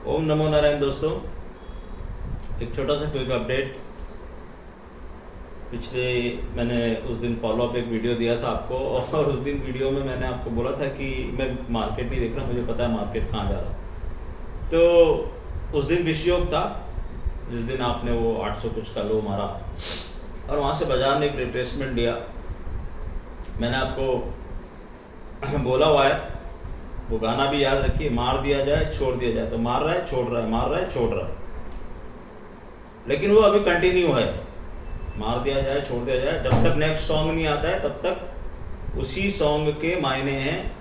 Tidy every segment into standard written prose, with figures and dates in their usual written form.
ओम नमो नारायण दोस्तों। एक छोटा सा क्विक अपडेट। पिछले मैंने उस दिन फॉलोअप एक वीडियो दिया था आपको, और उस दिन वीडियो में मैंने आपको बोला था कि मैं मार्केट नहीं देख रहा, मुझे पता है मार्केट कहाँ जा रहा। तो उस दिन विषयोग था जिस दिन आपने वो 800 कुछ का लो मारा और वहाँ से बाजार ने एक रिट्रेसमेंट दिया। मैंने आपको बोला हुआ है, वो गाना भी याद रखिए, मार दिया जाए छोड़ दिया जाए। तो मार रहा है छोड़ रहा है, मार रहा है छोड़ रहा है, लेकिन वो अभी कंटिन्यू है। मार दिया जाए छोड़ दिया जाए, जब तक नेक्स्ट सॉन्ग नहीं आता है तब तक उसी सॉन्ग के मायने हैं,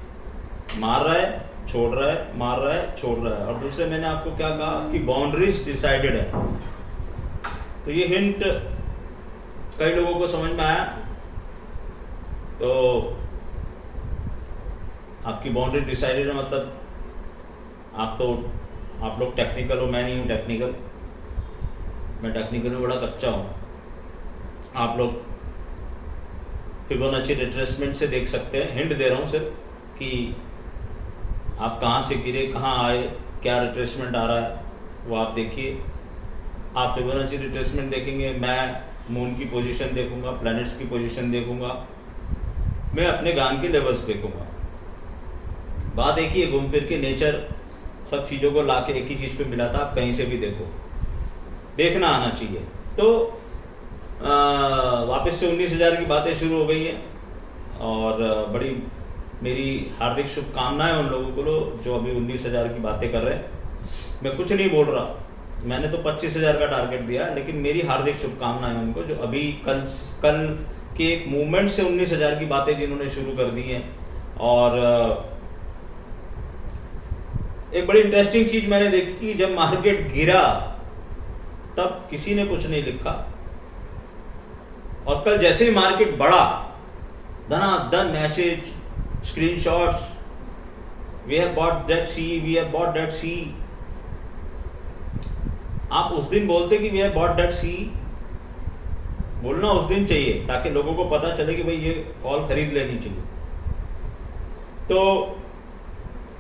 मार रहा है छोड़ रहा है, मार रहा है छोड़ रहा है। और दूसरे मैंने आपको क्या कहा कि बाउंड्रीज डिसाइडेड है। तो ये हिंट कई लोगों को समझ में आया। तो आपकी बाउंड्री डिसाइडेड है मतलब आप लोग टेक्निकल हो, मैं नहीं हूँ टेक्निकल, मैं टेक्निकल में बड़ा कच्चा हूँ। आप लोग फिबोनाची रिट्रेसमेंट से देख सकते हैं, हिंट दे रहा हूँ सिर्फ कि आप कहाँ से गिरे कहाँ आए, क्या रिट्रेसमेंट आ रहा है वो आप देखिए। आप फिबोनाची रिट्रेसमेंट देखेंगे, मैं मून की पोजीशन देखूंगा, प्लैनेट्स की पोजीशन देखूंगा, मैं अपने गान के लेवल्स देखूंगा। बात एक ही है, घूम फिर के नेचर सब चीज़ों को लाके एक ही चीज़ पे मिला था। आप कहीं से भी देखो, देखना आना चाहिए। तो वापस से 19,000 की बातें शुरू हो गई हैं और बड़ी मेरी हार्दिक शुभकामनाएं उन लोगों को जो अभी 19,000 की बातें कर रहे हैं। मैं कुछ नहीं बोल रहा, मैंने तो 25,000 का टारगेट दिया, लेकिन मेरी हार्दिक शुभकामनाएं उनको जो अभी कल के एक मूवमेंट से 19,000 की बातें जिन्होंने शुरू कर दी हैं। और एक बड़ी इंटरेस्टिंग चीज मैंने देखी कि जब मार्केट गिरा तब किसी ने कुछ नहीं लिखा, और कल जैसे ही मार्केट बढ़ा धनाधन message, screenshots, we have bought that see, we have bought that see. आप उस दिन बोलते कि we have bought that see, बोलना उस दिन चाहिए ताकि लोगों को पता चले कि भाई ये कॉल खरीद लेनी चाहिए। तो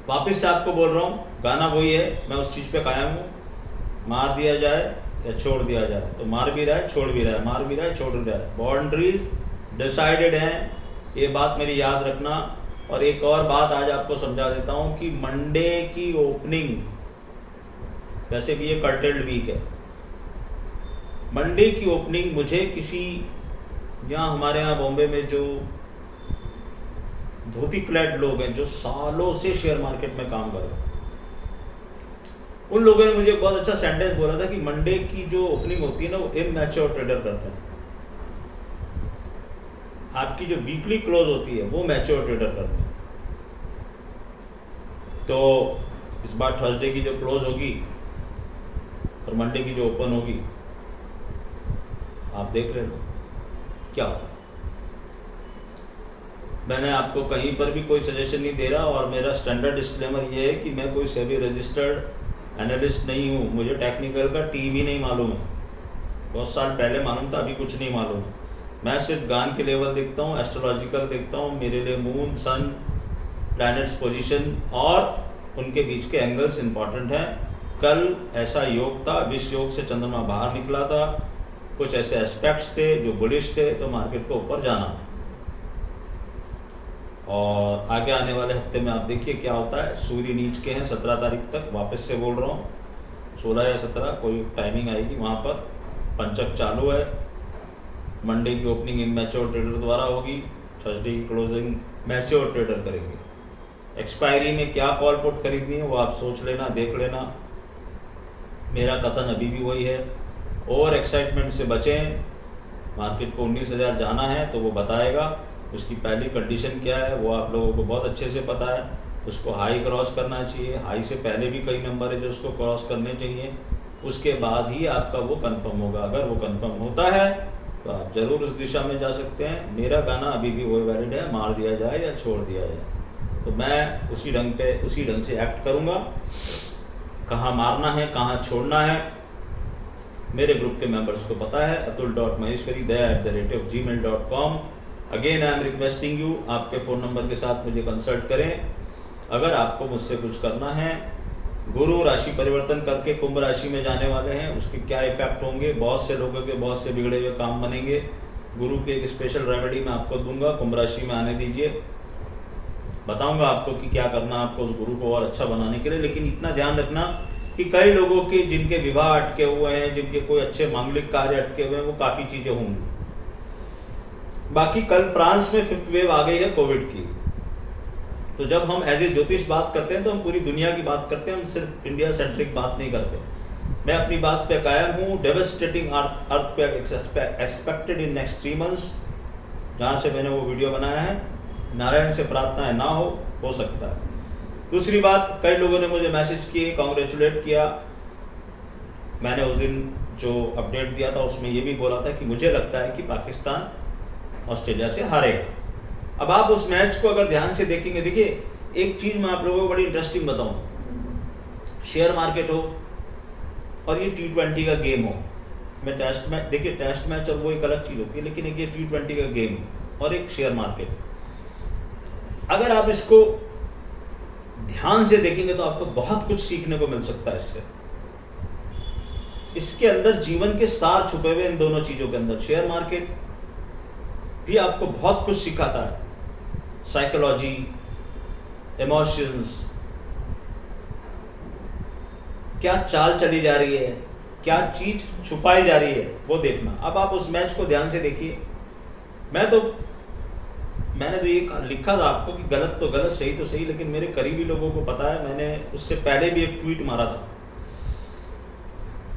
वापस से आपको बोल रहा हूँ, गाना वही है, मैं उस चीज़ पे कायम हूँ। मार दिया जाए या छोड़ दिया जाए, तो मार भी रहा है छोड़ भी रहा है, मार भी रहा है छोड़ भी रहा है। बाउंड्रीज डिसाइडेड हैं, ये बात मेरी याद रखना। और एक और बात आज आपको समझा देता हूँ कि मंडे की ओपनिंग, वैसे भी ये कर्टेल्ड वीक है, मंडे की ओपनिंग मुझे किसी यहाँ हमारे यहाँ बॉम्बे में जो धोती क्लैड लोग हैं जो सालों से शेयर मार्केट में काम कर रहे हैं, उन लोगों ने मुझे बहुत अच्छा सेंटेंस बोला था कि मंडे की जो ओपनिंग होती है ना वो इमैच्योर ट्रेडर करते हैं, आपकी जो वीकली क्लोज होती है वो मैच्योर ट्रेडर करते हैं। तो इस बार थर्सडे की जो क्लोज होगी और मंडे की जो ओपन होगी, आप देख लेना क्या होता है। मैंने आपको कहीं पर भी कोई सजेशन नहीं दे रहा, और मेरा स्टैंडर्ड डिस्क्लेमर ये है कि मैं कोई सेबी रजिस्टर्ड एनालिस्ट नहीं हूँ, मुझे टेक्निकल का टी भी नहीं मालूम है, बहुत साल पहले मालूम था, अभी कुछ नहीं मालूम है। मैं सिर्फ गान के लेवल देखता हूँ, एस्ट्रोलॉजिकल देखता हूँ, मेरे लिए मून, सन, प्लैनेट्स पोजीशन और उनके बीच के एंगल्स इंपॉर्टेंट हैं। कल ऐसा योग था, विष योग से चंद्रमा बाहर निकला था, कुछ ऐसे एस्पेक्ट्स थे जो बुलिश थे, तो मार्केट को ऊपर जाना था। और आगे आने वाले हफ्ते में आप देखिए क्या होता है। सूर्य नीच के हैं 17 तारीख तक, वापस से बोल रहा हूँ 16 या 17 कोई टाइमिंग आएगी, वहाँ पर पंचक चालू है। मंडे की ओपनिंग इमैच्योर ट्रेडर द्वारा होगी, थर्सडे की क्लोजिंग मैच्योर ट्रेडर करेंगे। एक्सपायरी में क्या कॉल पुट खरीदनी है वो आप सोच लेना, देख लेना। मेरा कथन अभी भी वही है, ओवर एक्साइटमेंट से बचें। मार्केट को 19,000 जाना है तो वो बताएगा, उसकी पहली कंडीशन क्या है वो आप लोगों को बहुत अच्छे से पता है। उसको हाई क्रॉस करना चाहिए, हाई से पहले भी कई नंबर है जो उसको क्रॉस करने चाहिए, उसके बाद ही आपका वो कंफर्म होगा। अगर वो कंफर्म होता है तो आप जरूर उस दिशा में जा सकते हैं। मेरा गाना अभी भी वही वैलिड है, मार दिया जाए या छोड़ दिया जाए, तो मैं उसी ढंग से एक्ट करूँगा। कहाँ मारना है कहाँ छोड़ना है मेरे ग्रुप के मेंबर्स को पता है। atul.maheshwari@gmail.com। Again I am requesting you, आपके फ़ोन नंबर के साथ मुझे कंसल्ट करें। अगर आपको मुझसे कुछ करना है, गुरु राशि परिवर्तन करके कुंभ राशि में जाने वाले हैं, उसके क्या इफेक्ट होंगे, बहुत से लोगों के बहुत से बिगड़े हुए काम बनेंगे। गुरु की एक स्पेशल रेमेडी मैं आपको दूंगा, कुंभ राशि में आने दीजिए, बताऊंगा आपको कि क्या करना आपको उस गुरु को और अच्छा बनाने के लिए। लेकिन इतना ध्यान रखना कि कई लोगों के जिनके विवाह अटके हुए हैं, जिनके कोई अच्छे मांगलिक कार्य अटके हुए हैं, वो काफ़ी चीज़ें होंगी। बाकी कल फ्रांस में 5th वेव आ गई है कोविड की, तो जब हम एज ए ज्योतिष बात करते हैं तो हम पूरी दुनिया की बात करते हैं, हम सिर्फ इंडिया सेंट्रिक बात नहीं करते। मैं अपनी बात पे कायम हूँ। डेवास्टेटिंग अर्थ पे एक्सपेक्टेड इन नेक्स्ट 3 months, जहाँ से मैंने वो वीडियो बनाया है। नारायण से प्रार्थना है ना हो सकता है। दूसरी बात, कई लोगों ने मुझे मैसेज किए, कॉन्ग्रेचुलेट किया। मैंने उस दिन जो अपडेट दिया था उसमें ये भी बोला था कि मुझे लगता है कि पाकिस्तान ऑस्ट्रेलिया से हारेगा। अब आप उस मैच को अगर ध्यान से देखेंगे, देखिए एक चीज मैं आप लोगों को बड़ी इंटरेस्टिंग बताऊं, शेयर मार्केट हो और ये T20 का गेम हो, मैं टेस्ट मैच, देखिए टेस्ट मैच और वो एक अलग चीज होती है, लेकिन एक ये T20 का गेम और एक शेयर मार्केट, अगर आप इसको ध्यान से देखेंगे तो आपको बहुत कुछ सीखने को मिल सकता है इससे। इसके अंदर जीवन के सार छुपे हुए इन दोनों चीजों के अंदर। शेयर मार्केट भी आपको बहुत कुछ सिखाता है, साइकोलॉजी, इमोशंस, क्या चाल चली जा रही है, क्या चीज छुपाई जा रही है, वो देखना। अब आप उस मैच को ध्यान से देखिए। मैंने तो ये लिखा था आपको कि गलत तो गलत, सही तो सही, लेकिन मेरे करीबी लोगों को पता है, मैंने उससे पहले भी एक ट्वीट मारा था,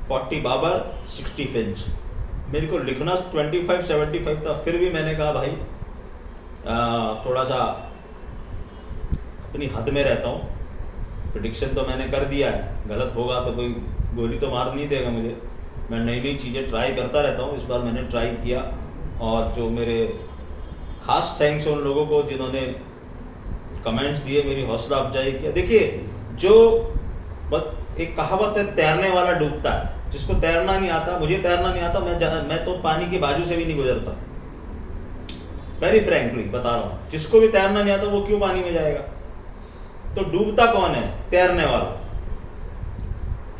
40 बाबर 60 फिंच। मेरे को लिखना 25-75 था, फिर भी मैंने कहा भाई थोड़ा सा अपनी हद में रहता हूँ। प्रेडिक्शन तो मैंने कर दिया है, गलत होगा तो कोई गोली तो मार नहीं देगा मुझे। मैं नई नई चीज़ें ट्राई करता रहता हूँ। इस बार मैंने ट्राई किया, और जो मेरे खास थैंक्स उन लोगों को जिन्होंने कमेंट्स दिए, मेरी हौसला अफजाई किया। देखिए जो एक कहावत है, तैरने वाला डूबता है। जिसको तैरना नहीं आता, मुझे तैरना नहीं आता, मैं तो पानी के बाजू से भी नहीं गुजरता, वेरी फ्रैंकली बता रहा हूँ। जिसको भी तैरना नहीं आता वो क्यों पानी में जाएगा? तो डूबता कौन है? तैरने वाला।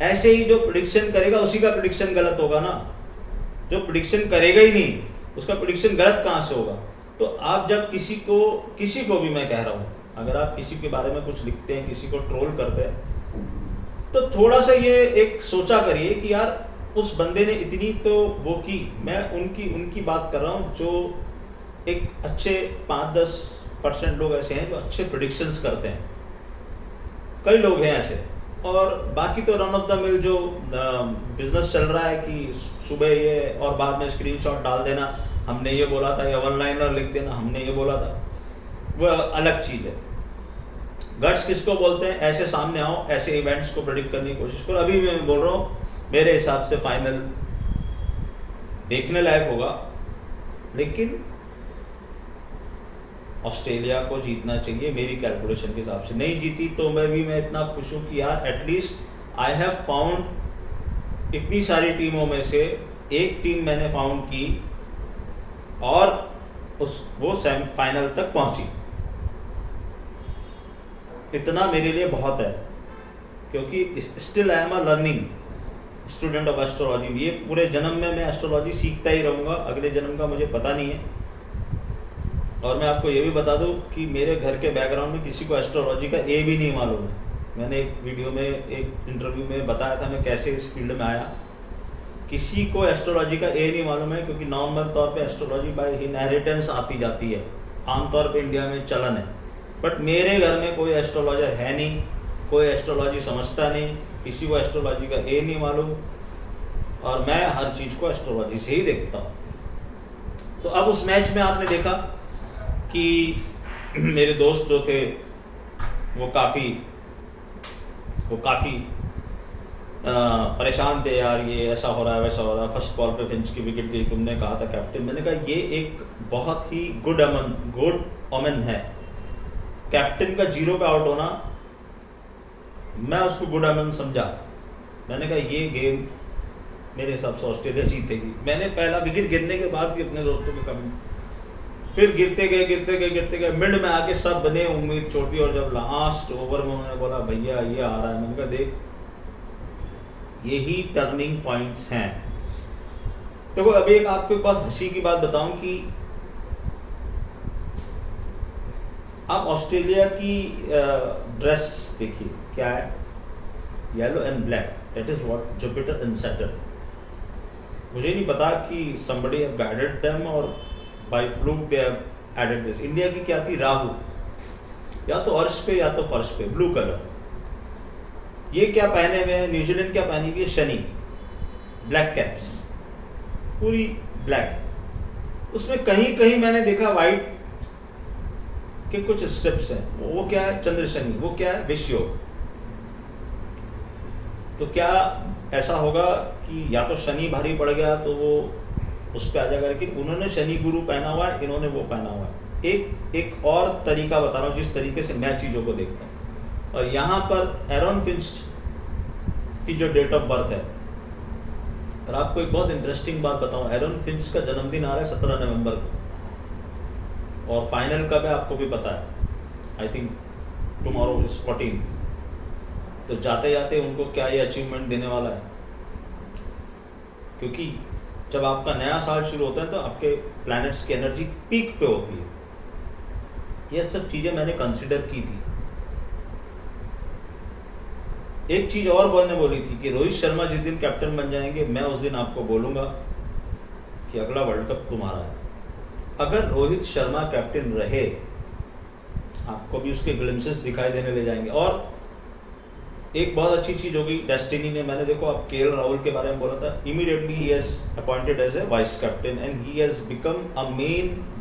ऐसे ही जो प्रेडिक्शन करेगा उसी का प्रेडिक्शन गलत होगा ना। जो प्रेडिक्शन करेगा ही नहीं उसका प्रेडिक्शन गलत कहाँ से होगा? तो आप जब किसी को भी मैं कह रहा हूँ, अगर आप किसी के बारे में कुछ लिखते हैं, किसी को ट्रोल करते हैं, तो थोड़ा सा ये एक सोचा करिए कि यार उस बंदे ने इतनी तो वो की। मैं उनकी बात कर रहा हूँ जो एक अच्छे 5-10% लोग ऐसे हैं जो अच्छे प्रेडिक्शंस करते हैं। कई लोग हैं ऐसे, और बाकी तो रन ऑफ द मिल जो बिजनेस चल रहा है कि सुबह ये और बाद में स्क्रीनशॉट डाल देना, हमने ये बोला था, या वन लाइनर लिख देना, हमने ये बोला था, वो अलग चीज़ है। गट्स किसको बोलते हैं? ऐसे सामने आओ, ऐसे इवेंट्स को प्रेडिक्ट करने की कोशिश करो। अभी मैं बोल रहा हूँ, मेरे हिसाब से फाइनल देखने लायक होगा, लेकिन ऑस्ट्रेलिया को जीतना चाहिए मेरी कैलकुलेशन के हिसाब से। नहीं जीती तो मैं इतना खुश हूँ कि यार एटलीस्ट आई हैव फाउंड, इतनी सारी टीमों में से एक टीम मैंने फाउंड की और वो फाइनल तक पहुंची। इतना मेरे लिए बहुत है, क्योंकि still I am a learning student of astrology. ये पूरे जन्म में मैं एस्ट्रोलॉजी सीखता ही रहूँगा, अगले जन्म का मुझे पता नहीं है। और मैं आपको ये भी बता दूं कि मेरे घर के बैकग्राउंड में किसी को एस्ट्रोलॉजी का ए भी नहीं मालूम है। मैंने एक वीडियो में, एक इंटरव्यू में बताया था मैं कैसे इस फील्ड में आया। किसी को एस्ट्रोलॉजी का ए नहीं मालूम है, क्योंकि नॉर्मल तौर पे एस्ट्रोलॉजी बाय इनहेरिटेंस आती जाती है, आमतौर पे इंडिया में चलन है। बट मेरे घर में कोई एस्ट्रोलॉजर है नहीं, कोई एस्ट्रोलॉजी समझता नहीं, किसी को एस्ट्रोलॉजी का ए नहीं मालूम, और मैं हर चीज़ को एस्ट्रोलॉजी से ही देखता हूँ। तो अब उस मैच में आपने देखा कि मेरे दोस्त जो थे वो काफ़ी परेशान थे, यार ये ऐसा हो रहा है, वैसा हो रहा है। फर्स्ट बॉल पे फिंच की विकेट गई, तुमने कहा था कैप्टन। मैंने कहा ये एक बहुत ही गुड ओमेन है। कैप्टन का 0 पे आउट होना, मैं उसको गुड ओमेन समझा। मैंने कहा ये गेम मेरे हिसाब से ऑस्ट्रेलिया जीतेगी। मैंने पहला विकेट गिरने के बाद भी अपने दोस्तों को फिर गिरते गए मिड में आके सब बने उम्मीद छोड़ दी, और जब लास्ट ओवर में उन्होंने बोला भैया ये आ रहा है, मैंने कहा देख यही टर्निंग पॉइंट्स हैं। देखो अभी एक आपको एक बात हंसी की बात बताऊं कि आप ऑस्ट्रेलिया की ड्रेस देखिए क्या है, yellow and black, that is what Jupiter and Saturn. मुझे नहीं पता कि somebody have guided them और by fluke they have added this। India की क्या थी, राहु, या तो अर्श पे या तो फर्श पे, ब्लू कलर। ये क्या पहने हुए हैं, न्यूजीलैंड क्या पहनी हुई है, शनि, ब्लैक कैप्स, पूरी ब्लैक। उसमें कहीं कहीं मैंने देखा वाइट के कुछ स्टेप्स हैं, वो क्या है, चंद्र शनि, वो क्या है, विष योग। तो क्या ऐसा होगा कि या तो शनि भारी पड़ गया तो वो उस पर आ जाएगा, लेकिन उन्होंने शनि गुरु पहना हुआ है, इन्होंने वो पहना हुआ है। एक और तरीका बता रहा हूँ जिस तरीके से मैं चीज़ों को देखता हूँ। और यहाँ पर एरॉन फिंच की जो डेट ऑफ बर्थ है, और आपको एक बहुत इंटरेस्टिंग बात बताऊँ, एरॉन फिंच का जन्मदिन आ रहा है 17 नवंबर को, और फाइनल कब है आपको भी पता है, आई थिंक टुमारो इज 14। तो जाते जाते उनको क्या ये अचीवमेंट देने वाला है, क्योंकि जब आपका नया साल शुरू होता है तो आपके प्लैनेट्स की एनर्जी पीक पे होती है। ये सब चीज़ें मैंने कंसिडर की थी। एक चीज़ और मैंने बोली थी कि रोहित शर्मा जिस दिन कैप्टन बन जाएंगे, मैं उस दिन आपको बोलूँगा कि अगला वर्ल्ड कप तुम्हारा है। अगर रोहित शर्मा कैप्टन रहे, आपको भी उसके ग्लिम्सेस दिखाई देने ले जाएंगे। और एक बहुत अच्छी चीज होगी डेस्टिनी ने, मैंने देखो अब केएल राहुल के बारे में बोला था, immediately he has appointed as a vice captain and he has become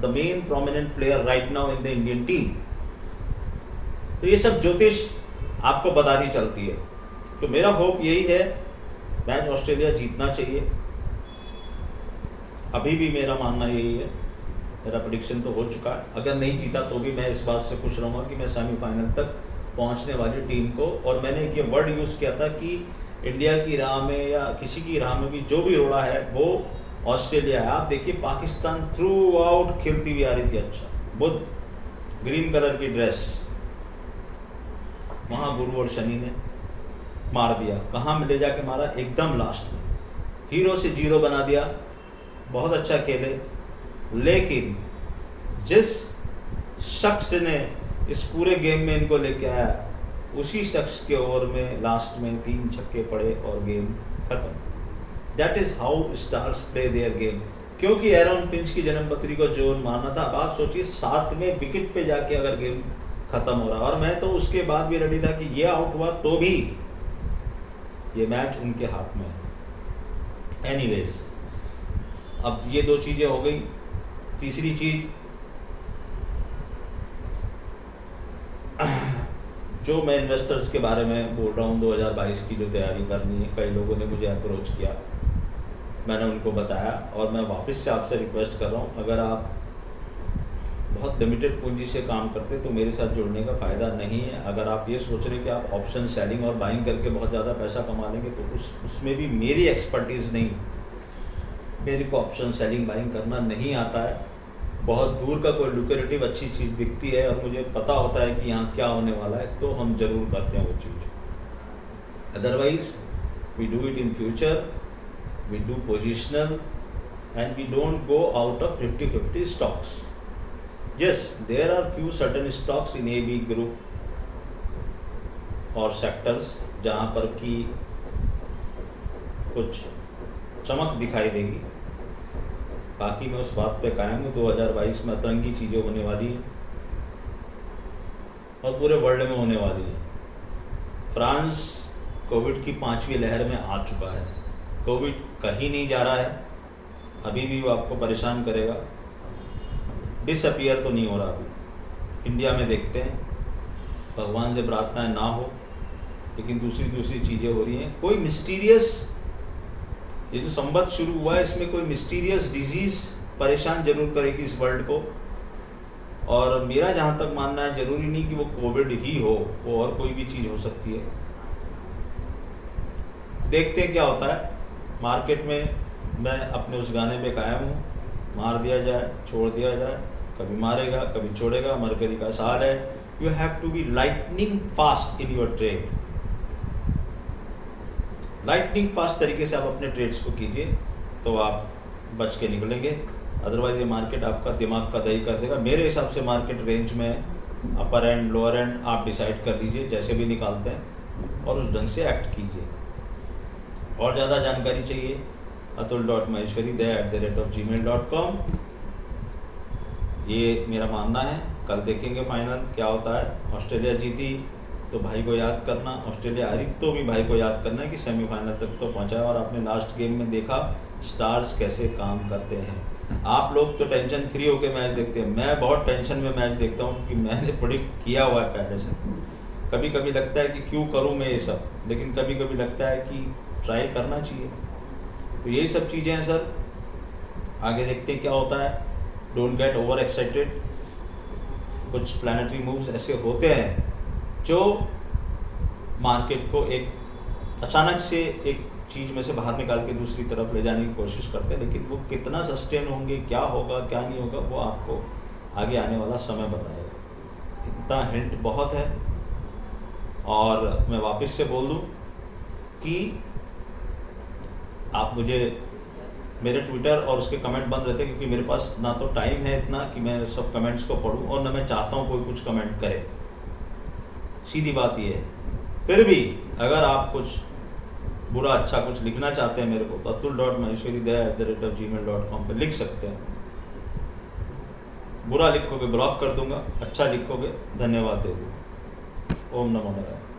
the main prominent player right now in the Indian team. तो ये सब ज्योतिष आपको बताती चलती है। तो मेरा होप यही है, मैच ऑस्ट्रेलिया जीतना चाहिए। अभी भी मेरा मानना यही है, मेरा प्रेडिक्शन तो हो चुका है, अगर नहीं जीता तो भी मैं इस बात से खुश रहूँगा कि मैं सेमीफाइनल तक पहुंचने वाली टीम को। और मैंने एक ये वर्ड यूज़ किया था कि इंडिया की राह में या किसी की राह में भी जो भी रोड़ा है वो ऑस्ट्रेलिया है। आप देखिए पाकिस्तान थ्रू आउट खेलती हुई आ रही थी, अच्छा बुध ग्रीन कलर की ड्रेस, वहाँ गुरु और शनि ने मार दिया। कहाँ में ले जाके मारा, एकदम लास्ट में, हीरो से जीरो बना दिया। बहुत अच्छा खेले, लेकिन जिस शख्स ने इस पूरे गेम में इनको लेके आया, उसी शख्स के ओवर में लास्ट में 3 छक्के पड़े और गेम खत्म। That is how stars play their game. क्योंकि एरॉन फिंच की जन्मपत्री को जोर मारना था। अब आप सोचिए 7वें विकेट पे जाके अगर गेम खत्म हो रहा, और मैं तो उसके बाद भी रेडी था कि ये आउट हुआ तो भी ये मैच उनके हाथ में है। एनीवेज, अब ये 2 चीजें हो गई। तीसरी चीज जो मैं इन्वेस्टर्स के बारे में बोल रहा हूँ, 2022 की जो तैयारी करनी है, कई लोगों ने मुझे अप्रोच किया, मैंने उनको बताया, और मैं वापस से आपसे रिक्वेस्ट कर रहा हूँ, अगर आप बहुत लिमिटेड पूंजी से काम करते तो मेरे साथ जुड़ने का फ़ायदा नहीं है। अगर आप ये सोच रहे कि आप ऑप्शन सेलिंग और बाइंग करके बहुत ज़्यादा पैसा कमा लेंगे, तो उसमें भी मेरी एक्सपर्टीज़ नहीं, मेरे को ऑप्शन सेलिंग बाइंग करना नहीं आता है। बहुत दूर का कोई लुक्रेटिव अच्छी चीज़ दिखती है और मुझे पता होता है कि यहाँ क्या होने वाला है, तो हम जरूर करते हैं वो चीज़। Otherwise we do it in future, we do positional and we don't go out of 50-50 stocks. Yes, there are few certain stocks in AB group और सेक्टर्स जहाँ पर कि कुछ चमक दिखाई देगी। बाकी मैं उस बात पे कायम हूँ, 2022 में अतरंगी चीज़ें होने वाली हैं और पूरे वर्ल्ड में होने वाली है। फ्रांस कोविड की 5वीं लहर में आ चुका है। कोविड कहीं नहीं जा रहा है, अभी भी वो आपको परेशान करेगा। डिसअपियर तो नहीं हो रहा अभी। इंडिया में देखते हैं, भगवान से प्रार्थना है ना हो, लेकिन दूसरी चीज़ें हो रही हैं। कोई मिस्टीरियस, ये जो संबत शुरू हुआ है, इसमें कोई मिस्टीरियस डिजीज़ परेशान जरूर करेगी इस वर्ल्ड को। और मेरा जहाँ तक मानना है, ज़रूरी नहीं कि वो कोविड ही हो, वो और कोई भी चीज़ हो सकती है। देखते हैं क्या होता है मार्केट में। मैं अपने उस गाने पे कायम हूँ, मार दिया जाए छोड़ दिया जाए, कभी मारेगा कभी छोड़ेगा, मरकरी का साल है। You have to be lightning fast in your trade. Lightning fast तरीके से आप अपने ट्रेड्स को कीजिए तो आप बच के निकलेंगे, अदरवाइज ये मार्केट आपका दिमाग का दही कर देगा। मेरे हिसाब से मार्केट रेंज में अपर एंड लोअर एंड आप डिसाइड कर लीजिए जैसे भी निकालते हैं और उस ढंग से एक्ट कीजिए। और ज़्यादा जानकारी चाहिए atul.maheshwari@gmail.com। ये मेरा मानना है। कल देखेंगे फाइनल क्या होता है। ऑस्ट्रेलिया जीती तो भाई को याद करना, ऑस्ट्रेलिया हारी तो भी भाई को याद करना है कि सेमीफाइनल तक तो पहुंचा है। और आपने लास्ट गेम में देखा स्टार्स कैसे काम करते हैं। आप लोग तो टेंशन फ्री होकर मैच देखते हैं, मैं बहुत टेंशन में मैच देखता हूँ कि मैंने प्रेडिक्ट किया हुआ है पहले से। कभी कभी लगता है कि क्यों करूँ मैं ये सब, लेकिन कभी कभी लगता है कि ट्राई करना चाहिए। तो यही सब चीज़ें हैं सर, आगे देखते हैं क्या होता है। Don't get over excited. कुछ प्लानिटरी मूव्स ऐसे होते हैं जो मार्केट को एक अचानक से एक चीज़ में से बाहर निकाल के दूसरी तरफ ले जाने की कोशिश करते हैं, लेकिन वो कितना सस्टेन होंगे, क्या होगा क्या नहीं होगा, वो आपको आगे आने वाला समय बताएगा। इतना हिंट बहुत है। और मैं वापस से बोल दूं कि आप मुझे मेरे ट्विटर और उसके कमेंट बंद रहते क्योंकि मेरे पास ना तो टाइम है इतना कि मैं सब कमेंट्स को पढूं और ना मैं चाहता हूं कोई कुछ कमेंट करे। सीधी बात ये है। फिर भी अगर आप कुछ बुरा अच्छा कुछ लिखना चाहते हैं मेरे को तो atul.maheshwari@gmail.com पे लिख सकते हैं। बुरा लिखोगे ब्लॉक कर दूंगा, अच्छा लिखोगे धन्यवाद दे दूंगा। ओम नमो नारायण।